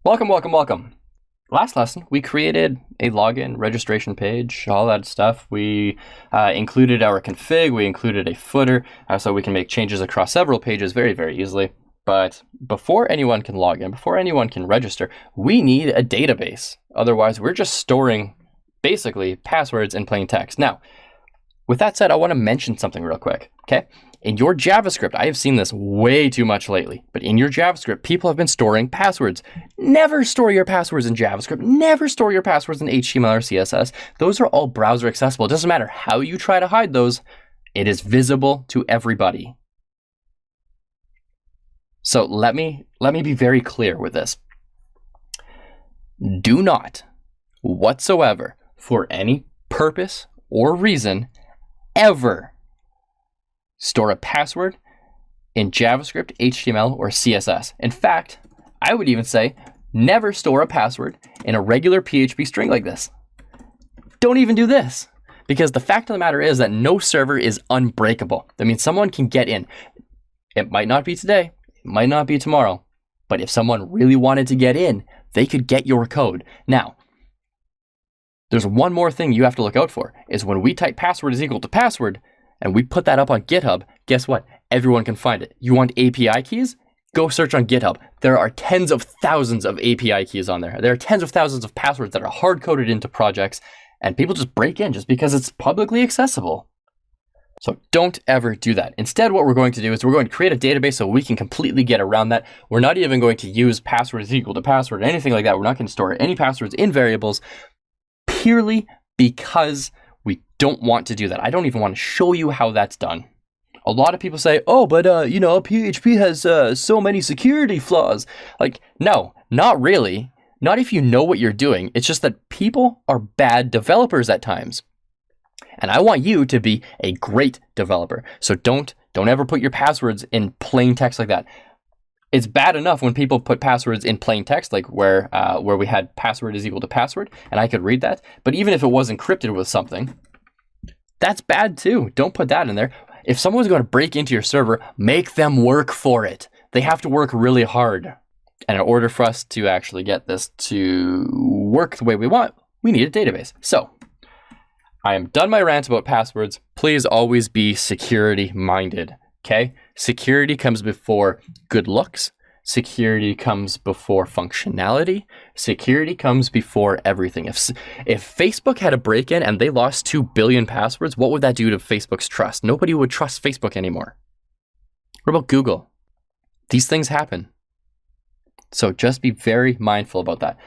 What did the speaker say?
Welcome, welcome, welcome. Last lesson, we created a login registration page, all that stuff. We included our config, we included a footer, so we can make changes across several pages very, very easily. But before anyone can log in, before anyone can register, we need a database. Otherwise, we're just storing basically passwords in plain text. Now, with that said, I want to mention something real quick, okay? In your JavaScript, I have seen this way too much lately, but in your JavaScript, people have been storing passwords. Never store your passwords in JavaScript. Never store your passwords in HTML or CSS. Those are all browser accessible. It doesn't matter how you try to hide those. It is visible to everybody. So let me be very clear with this. Do not whatsoever, for any purpose or reason, ever store a password in JavaScript, HTML, or CSS. In fact, I would even say never store a password in a regular PHP string like this. Don't even do this, because the fact of the matter is that no server is unbreakable. That means someone can get in. It might not be today, it might not be tomorrow, but if someone really wanted to get in, they could get your code. Now, there's one more thing you have to look out for, is when we type password is equal to password, and we put that up on GitHub, guess what? Everyone can find it. You want API keys? Go search on GitHub. There are tens of thousands of API keys on there. There are tens of thousands of passwords that are hard-coded into projects, and people just break in just because it's publicly accessible. So don't ever do that. Instead, what we're going to do is we're going to create a database so we can completely get around that. We're not even going to use password is equal to password or anything like that. We're not going to store any passwords in variables purely because we don't want to do that. I don't even want to show you how that's done. A lot of people say, oh, but PHP has so many security flaws. Like, no, not really. Not if you know what you're doing. It's just that people are bad developers at times. And I want you to be a great developer. So don't ever put your passwords in plain text like that. It's bad enough when people put passwords in plain text, like where we had password is equal to password, and I could read that. But even if it was encrypted with something, that's bad too. Don't put that in there. If someone's going to break into your server, make them work for it. They have to work really hard. And in order for us to actually get this to work the way we want, we need a database. So I am done my rant about passwords. Please always be security minded. Okay, security comes before good looks. Security comes before functionality. Security comes before everything. If Facebook had a break-in and they lost 2 billion passwords, what would that do to Facebook's trust? Nobody would trust Facebook anymore. What about Google? These things happen. So just be very mindful about that.